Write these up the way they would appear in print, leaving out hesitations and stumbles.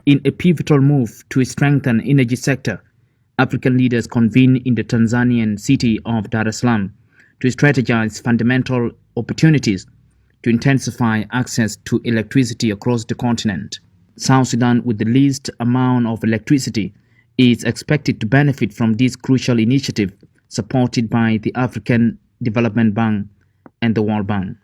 In a pivotal move to strengthen energy sector, African leaders convene in the Tanzanian city of Dar es Salaam to strategize fundamental opportunities to intensify access to electricity across the continent. South Sudan, with the least amount of electricity, is expected to benefit from this crucial initiative supported by the African Development Bank and the World Bank.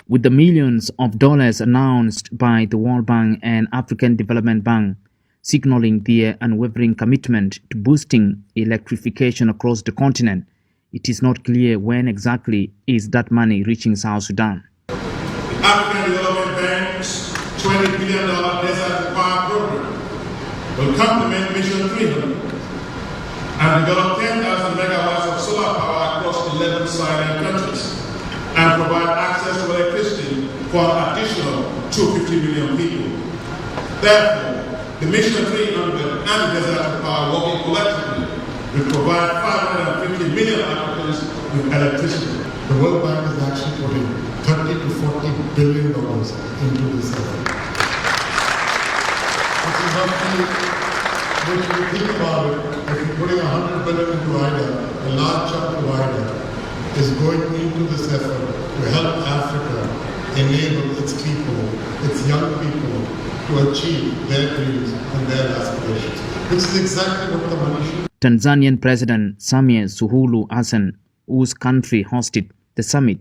With the millions of dollars announced by the World Bank and African Development Bank signaling their unwavering commitment to boosting electrification across the continent, it is not clear when exactly is that money reaching South Sudan. The African Development Bank's $20 billion desert power program will complement Mission 300 and develop 10,000 megawatts of solar power across 11 Sahel countries and provide access to electricity for an additional 250 million people. Therefore, the Mission 300 and Desert Power working collectively will provide 550 million Africans with electricity. The World Bank is actually putting $30 to $40 billion into this effort. Which is roughly, if you think about it, if you're putting $100 billion into IDA, a large chunk of IDA is going into this effort to help Africa enable its people, its young people, to achieve their dreams and their aspirations, which is exactly what the money should. Tanzanian President Samia Suluhu Hassan, whose country hosted the summit,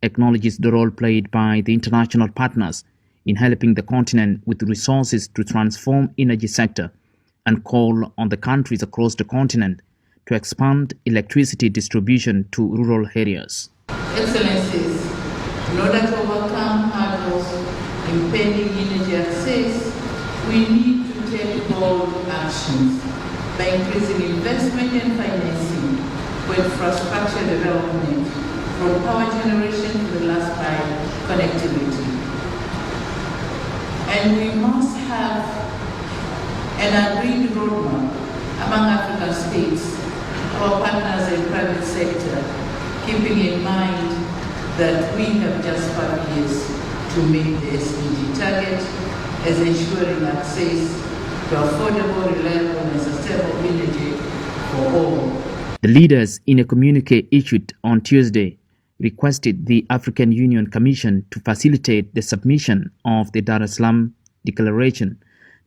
acknowledges the role played by the international partners in helping the continent with resources to transform energy sector and call on the countries across the continent to expand electricity distribution to rural areas. Excellencies, in order to overcome hurdles impeding energy access, we need to take bold actions by increasing investment and financing for infrastructure development, from power generation to the last mile connectivity. And we must have an agreed roadmap among African states, our partners in private sector, keeping in mind that we have just 5 years to meet the SDG target as ensuring access to affordable, reliable and sustainable energy for all. The leaders, in a communique issued on Tuesday, requested the African Union Commission to facilitate the submission of the Dar es Salaam Declaration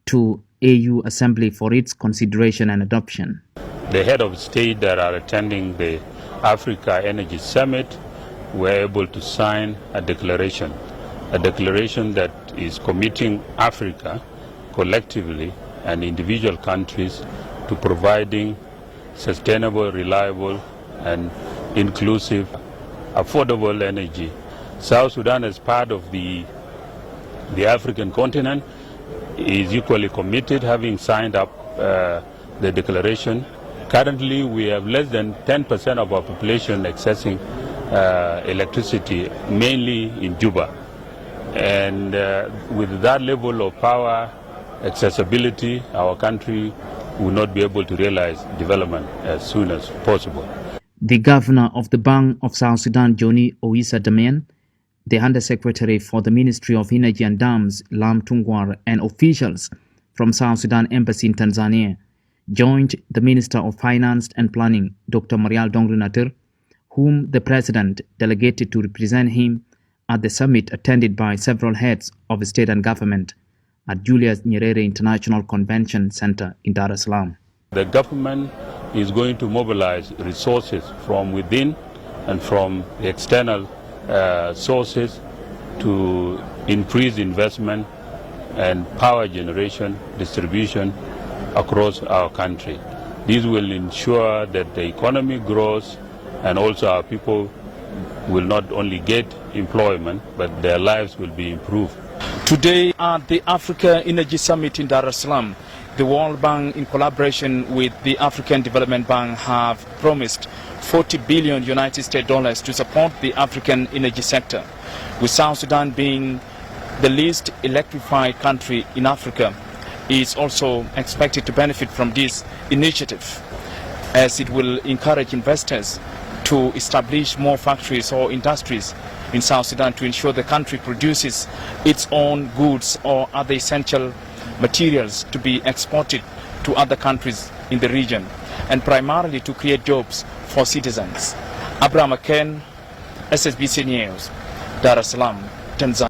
to AU Assembly for its consideration and adoption. The head of state that are attending the Africa Energy Summit were able to sign a declaration that is committing Africa collectively and individual countries to providing sustainable, reliable and inclusive, affordable energy. South Sudan, as part of the African continent, is equally committed, having signed up the declaration. Currently, we have less than 10% of our population accessing electricity, mainly in Juba. And with that level of power accessibility, our country will not be able to realize development as soon as possible. The governor of the Bank of South Sudan, Johnny Oisa Damian, the Undersecretary for the Ministry of Energy and Dams, Lam Tungwar, and officials from South Sudan Embassy in Tanzania joined the Minister of Finance and Planning, Dr. Marial Dongrin, whom the President delegated to represent him at the summit attended by several heads of state and government at Julius Nyerere International Convention Center in Dar es Salaam. The government is going to mobilize resources from within and from external sources to increase investment and power generation distribution across our country. This will ensure that the economy grows and also our people will not only get employment, but their lives will be improved. Today at the Africa Energy Summit in Dar es Salaam, the World Bank, in collaboration with the African Development Bank, have promised $40 billion United States dollars to support the African energy sector, with South Sudan being the least electrified country in Africa. Is also expected to benefit from this initiative, as it will encourage investors to establish more factories or industries in South Sudan to ensure the country produces its own goods or other essential materials to be exported to other countries in the region, and primarily to create jobs for citizens. Abraham Aken, SSBC News, Dar es Salaam, Tanzania.